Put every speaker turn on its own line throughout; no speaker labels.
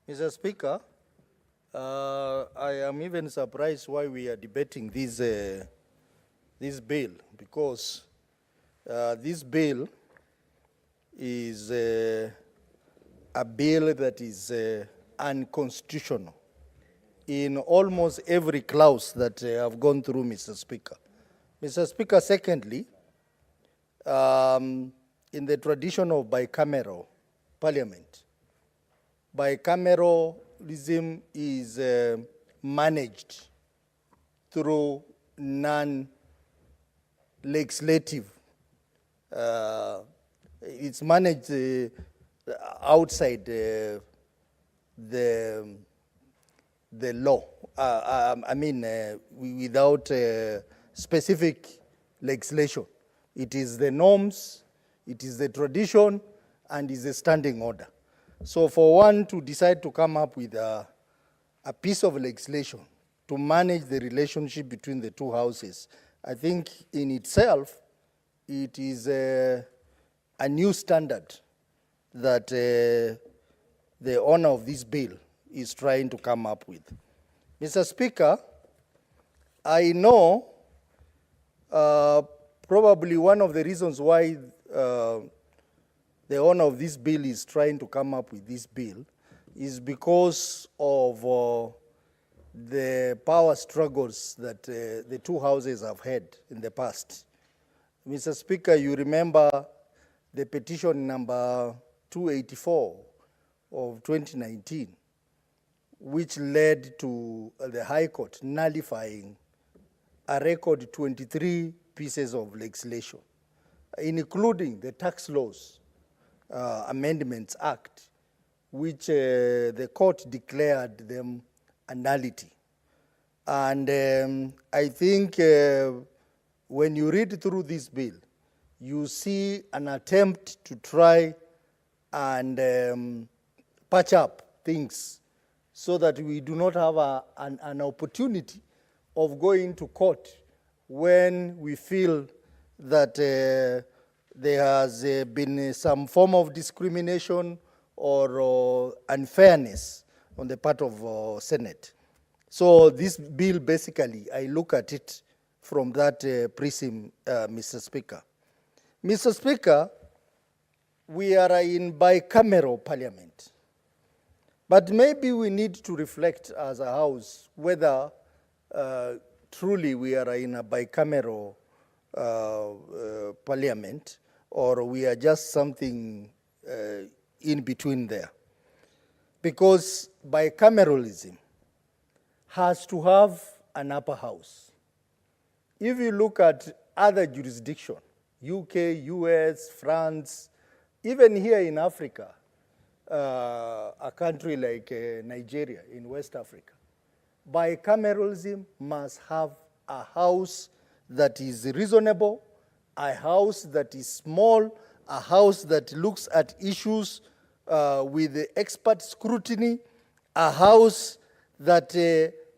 Mr. Speaker, I am even surprised why we are debating this bill, because this bill is a bill that is unconstitutional in almost every clause that I've gone through, Mr. Speaker. Mr. Speaker, secondly, in the tradition of bicameral parliament, bicameralism is managed through non-legislative. It's managed outside the law. Without specific legislation. It is the norms, it is the tradition, and is a standing order. So for one to decide to come up with a piece of legislation to manage the relationship between the two houses, I think in itself, it is a new standard that the owner of this bill is trying to come up with. Mr. Speaker, I know probably one of the reasons why the owner of this bill is trying to come up with this bill is because of the power struggles that the two houses have had in the past. Mr. Speaker, you remember the petition number 284 of 2019, which led to the High Court nullifying a record 23 pieces of legislation, including the Tax Laws Amendments Act, which the court declared them a nullity. And I think when you read through this bill, you see an attempt to try and patch up things so that we do not have an opportunity of going to court when we feel that there has been some form of discrimination or unfairness on the part of Senate. So this bill, basically, I look at it from that prism, Mr. Speaker. Mr. Speaker, we are in bicameral parliament. But maybe we need to reflect as a house whether truly we are in a bicameral parliament or we are just something in between there. Because bicameralism has to have an upper house. If you look at other jurisdictions, UK, US, France, even here in Africa, a country like Nigeria in West Africa, bicameralism must have a house that is reasonable, a house that is small, a house that looks at issues with expert scrutiny, a house that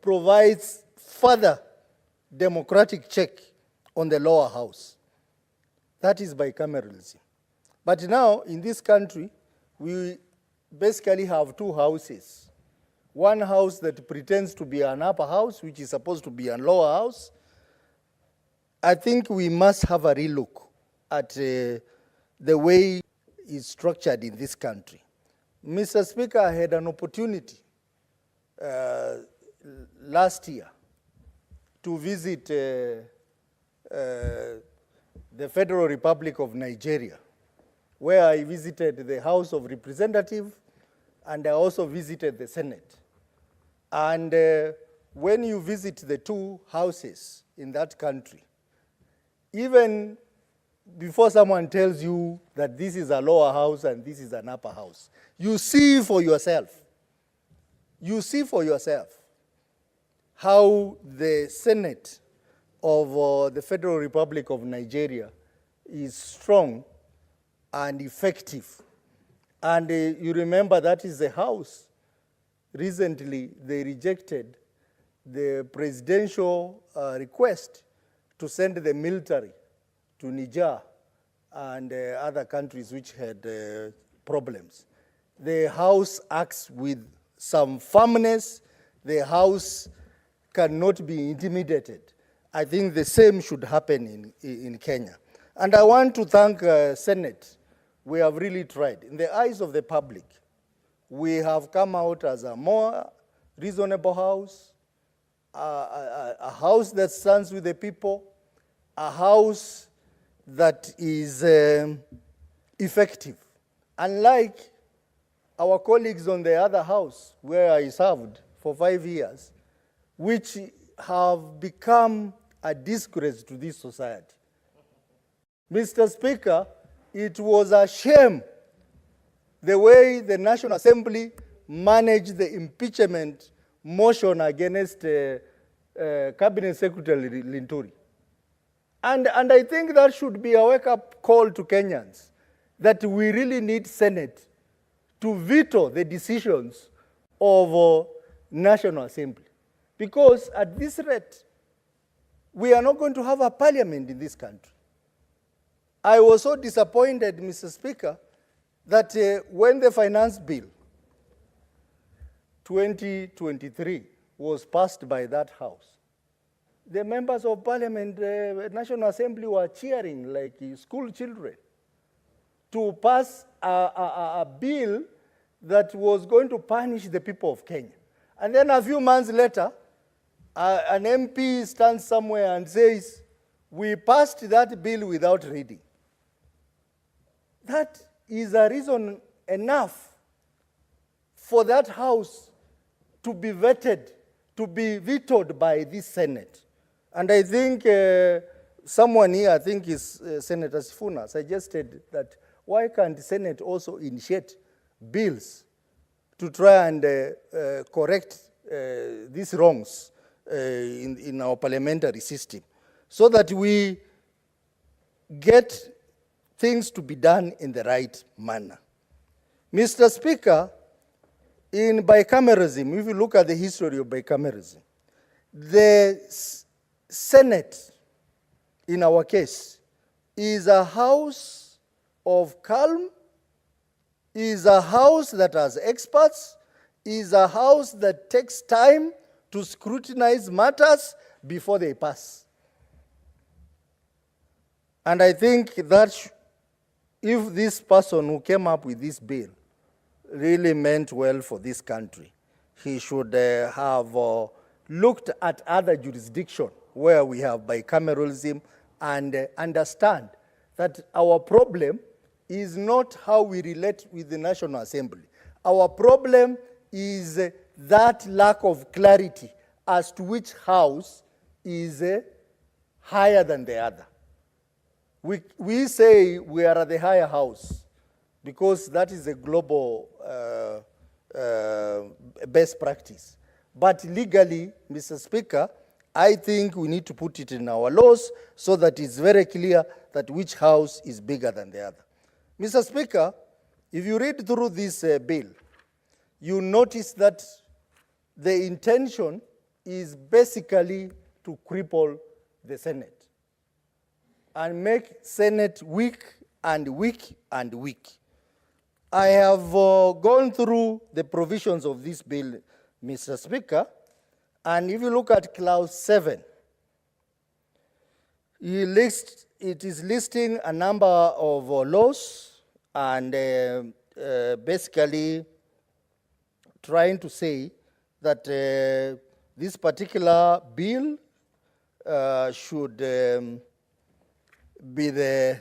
provides further democratic check on the lower house. That is bicameralism. But now, in this country, we basically have two houses. One house that pretends to be an upper house, which is supposed to be a lower house. I think we must have a relook at the way it's structured in this country. Mr. Speaker, I had an opportunity last year to visit the Federal Republic of Nigeria, where I visited the House of Representatives and I also visited the Senate. And when you visit the two houses in that country, even before someone tells you that this is a lower house and this is an upper house, you see for yourself. You see for yourself how the Senate of the Federal Republic of Nigeria is strong and effective. And you remember that is the House. Recently, they rejected the presidential request to send the military to Niger and other countries which had problems. The House acts with some firmness. The House cannot be intimidated. I think the same should happen in Kenya. And I want to thank Senate. We have really tried. In the eyes of the public, we have come out as a more reasonable House, a House that stands with the people, a House that is effective. Unlike our colleagues on the other House, where I served for 5 years, which have become a disgrace to this society. Mr. Speaker, it was a shame the way the National Assembly managed the impeachment motion against Cabinet Secretary Linturi. And I think that should be a wake-up call to Kenyans, that we really need Senate to veto the decisions of National Assembly. Because at this rate, we are not going to have a parliament in this country. I was so disappointed, Mr. Speaker, that when the finance bill 2023 was passed by that House, the members of Parliament, National Assembly were cheering like school children to pass a bill that was going to punish the people of Kenya. And then a few months later, an MP stands somewhere and says, we passed that bill without reading. That is a reason enough for that House to be vetted, to be vetoed by this Senate. And I think someone here, I think is Senator Sifuna, suggested that why can't the Senate also initiate bills to try and correct these wrongs in our parliamentary system, so that we get things to be done in the right manner. Mr. Speaker, in bicameralism, if you look at the history of bicameralism, the Senate, in our case, is a house of calm, is a house that has experts, is a house that takes time to scrutinize matters before they pass. And I think that if this person who came up with this bill really meant well for this country, he should have looked at other jurisdictions where we have bicameralism and understand that our problem is not how we relate with the National Assembly. Our problem is that lack of clarity as to which house is higher than the other. We say we are at the higher house because that is a global best practice. But legally, Mr. Speaker, I think we need to put it in our laws so that it's very clear that which house is bigger than the other. Mr. Speaker, if you read through this bill, you notice that the intention is basically to cripple the Senate and make Senate weak and weak and weak. I have gone through the provisions of this bill, Mr. Speaker, and if you look at clause 7, it is listing a number of laws and basically trying to say that this particular bill should be the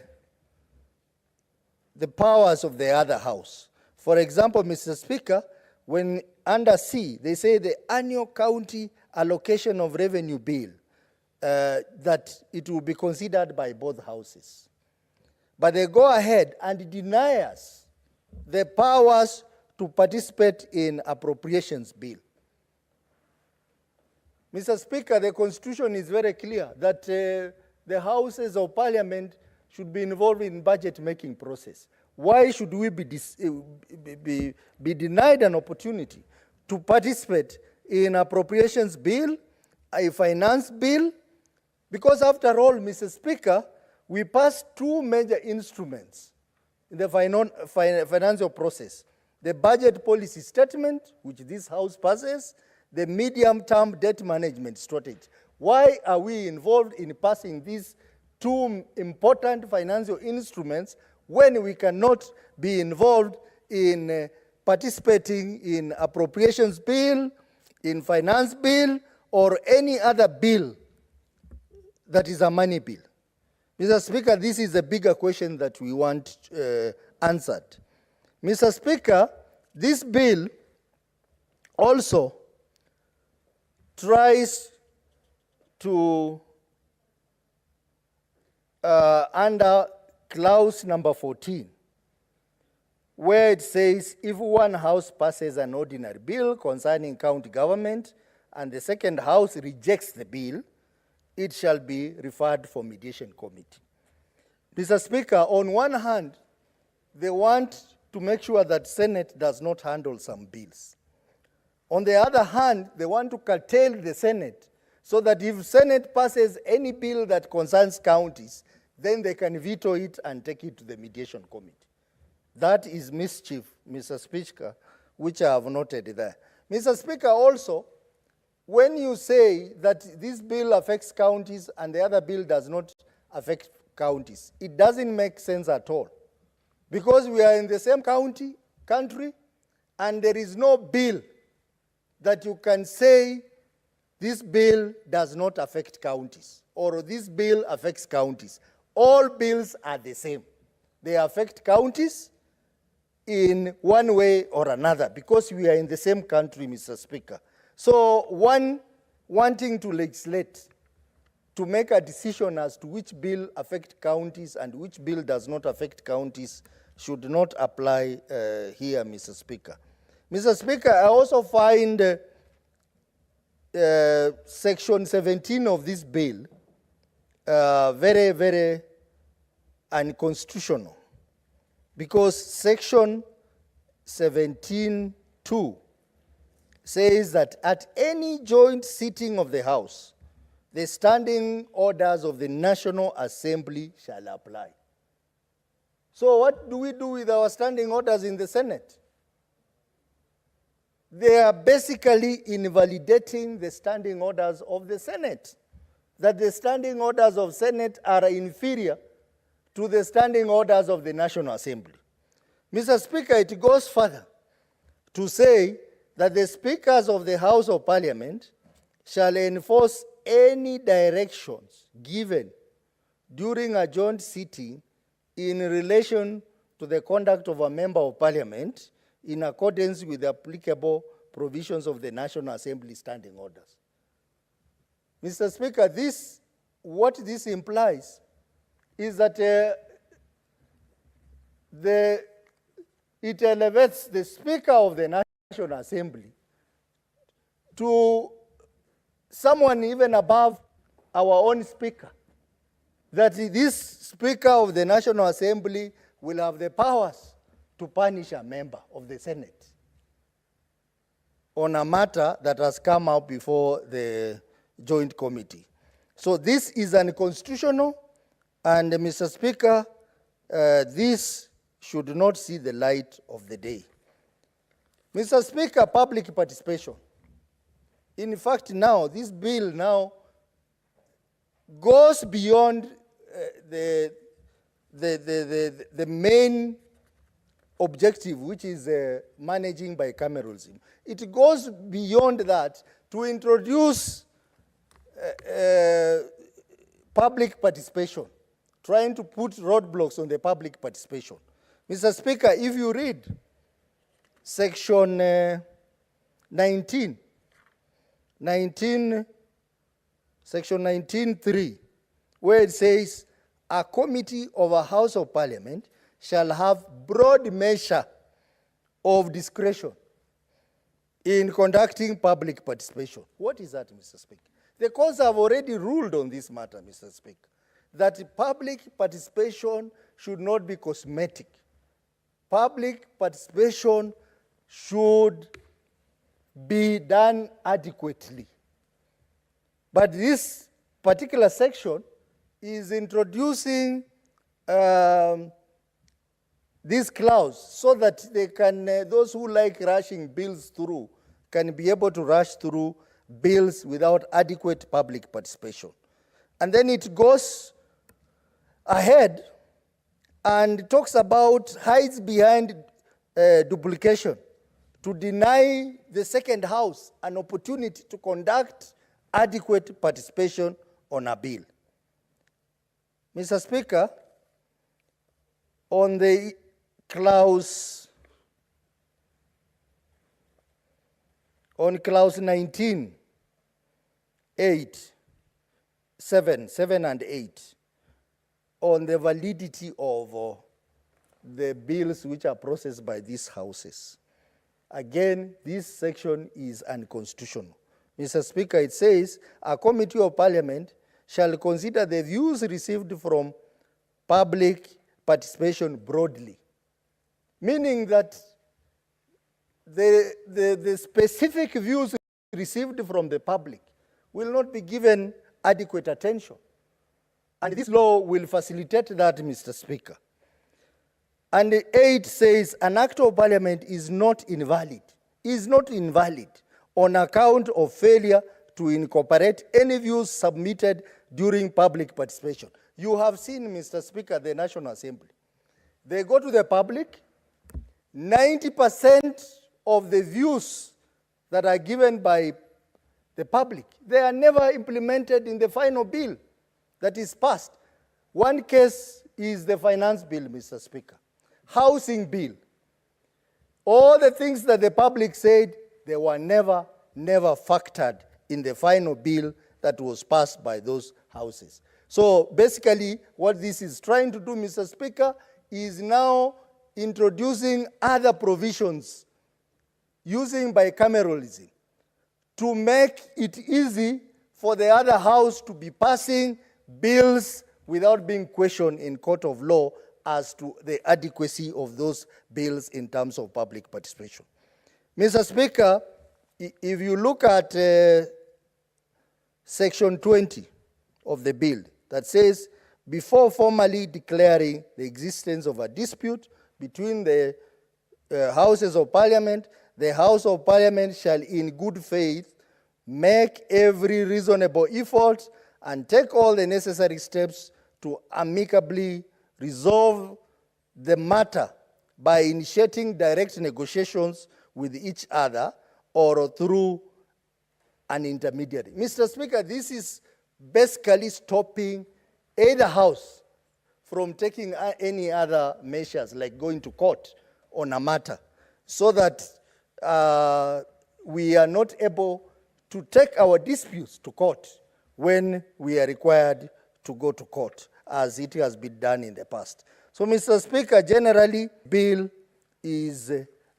powers of the other house. For example, Mr. Speaker, when under C, they say the annual county allocation of revenue bill, that it will be considered by both houses. But they go ahead and deny us the powers to participate in appropriations bill. Mr. Speaker, the Constitution is very clear that the houses of parliament should be involved in budget-making process. Why should we be denied an opportunity to participate in appropriations bill, a finance bill? Because after all, Mr. Speaker, we passed two major instruments in the financial process. the budget policy statement, which this House passes, the medium-term debt management strategy. Why are we involved in passing these two important financial instruments when we cannot be involved in participating in appropriations bill, in finance bill, or any other bill that is a money bill? Mr. Speaker, this is a bigger question that we want answered. Mr. Speaker, this bill also tries to, under clause number 14, where it says, if one house passes an ordinary bill concerning county government and the second house rejects the bill, it shall be referred for mediation committee. Mr. Speaker, on one hand, they want to make sure that Senate does not handle some bills. On the other hand, they want to curtail the Senate so that if Senate passes any bill that concerns counties, then they can veto it and take it to the mediation committee. That is mischief, Mr. Speaker, which I have noted there. Mr. Speaker, also, when you say that this bill affects counties and the other bill does not affect counties, it doesn't make sense at all. Because we are in the same country, and there is no bill that you can say this bill does not affect counties or this bill affects counties. All bills are the same. They affect counties in one way or another because we are in the same country, Mr. Speaker. So one wanting to legislate to make a decision as to which bill affects counties and which bill does not affect counties should not apply here, Mr. Speaker. Mr. Speaker, I also find section 17 of this bill very, very unconstitutional, because section 17(2) says that at any joint sitting of the House, the standing orders of the National Assembly shall apply. So what do we do with our standing orders in the Senate? They are basically invalidating the standing orders of the Senate, that the standing orders of Senate are inferior to the standing orders of the National Assembly. Mr. Speaker, it goes further to say that the speakers of the House of Parliament shall enforce any directions given during a joint sitting in relation to the conduct of a member of Parliament in accordance with the applicable provisions of the National Assembly standing orders. Mr. Speaker, what this implies is that it elevates the Speaker of the National Assembly to someone even above our own Speaker, that this Speaker of the National Assembly will have the powers to punish a member of the Senate on a matter that has come out before the joint committee. So this is unconstitutional, and Mr. Speaker, this should not see the light of the day. Mr. Speaker, public participation. In fact, now, this bill now goes beyond the main objective, which is managing bicameralism. It goes beyond that to introduce public participation, trying to put roadblocks on the public participation. Mr. Speaker, if you read section 19, section 19(3), where it says, a committee of a House of Parliament shall have broad measure of discretion in conducting public participation. What is that, Mr. Speaker? The courts have already ruled on this matter, Mr. Speaker, that public participation should not be cosmetic. Public participation should be done adequately. But this particular section is introducing this clause so that they can, those who like rushing bills through can be able to rush through bills without adequate public participation. And then it goes ahead and talks about, hides behind duplication to deny the second house an opportunity to conduct adequate participation on a bill. Mr. Speaker, on the clause 19, 7 and 8, on the validity of the bills which are processed by these houses. Again, this section is unconstitutional. Mr. Speaker, it says, a committee of parliament shall consider the views received from public participation broadly, meaning that the specific views received from the public will not be given adequate attention. And this law will facilitate that, Mr. Speaker. And 8 says, an act of parliament is not invalid on account of failure to incorporate any views submitted during public participation. You have seen, Mr. Speaker, the National Assembly. They go to the public. 90% of the views that are given by the public, they are never implemented in the final bill that is passed. One case is the finance bill, Mr. Speaker. Housing bill. All the things that the public said, they were never factored in the final bill that was passed by those houses. So basically, what this is trying to do, Mr. Speaker, is now introducing other provisions using bicameralism to make it easy for the other house to be passing bills without being questioned in court of law as to the adequacy of those bills in terms of public participation. Mr. Speaker, if you look at section 20 of the bill that says, before formally declaring the existence of a dispute between the houses of parliament, the House of Parliament shall in good faith make every reasonable effort and take all the necessary steps to amicably resolve the matter by initiating direct negotiations with each other or through an intermediary. Mr. Speaker, this is basically stopping either house from taking any other measures like going to court on a matter, so that we are not able to take our disputes to court when we are required to go to court, as it has been done in the past. So, Mr. Speaker, generally, bill is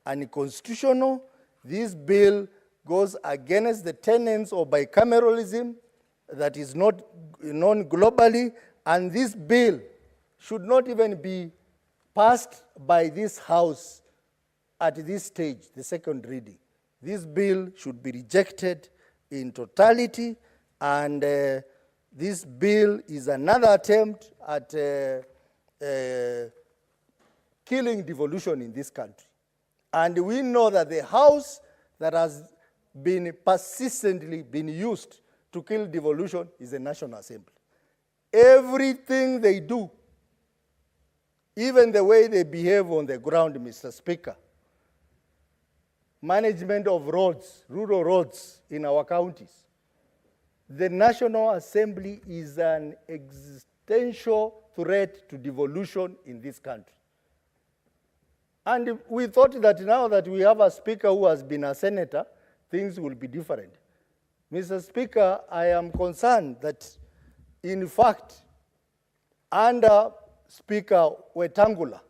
unconstitutional. This bill goes against the tenets of bicameralism that is not known globally, and this bill should not even be passed by this House at this stage, the second reading. This bill should be rejected in totality, and this bill is another attempt at killing devolution in this country. And we know that the House that has been persistently been used to kill devolution is the National Assembly. Everything they do, even the way they behave on the ground, Mr. Speaker, management of roads, rural roads in our counties, the National Assembly is an existential threat to devolution in this country. And we thought that now that we have a speaker who has been a senator, things will be different. Mr. Speaker, I am concerned that, in fact, under Speaker Wetangula,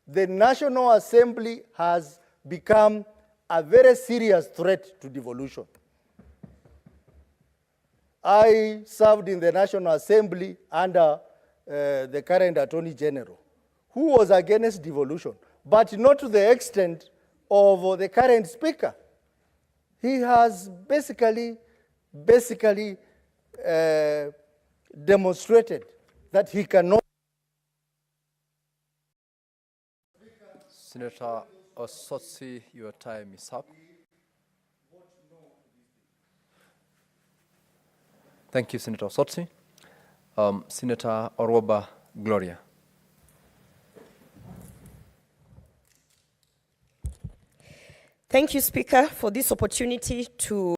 the National Assembly has become a very serious threat to devolution. I served in the National Assembly under the current Attorney General, who was against devolution, but not to the extent of the current Speaker. He has basically demonstrated that he cannot.
Senator OSOTSI, your time is up. Thank you, Senator OSOTSI. Senator Oroba Gloria.
Thank you, Speaker, for this opportunity to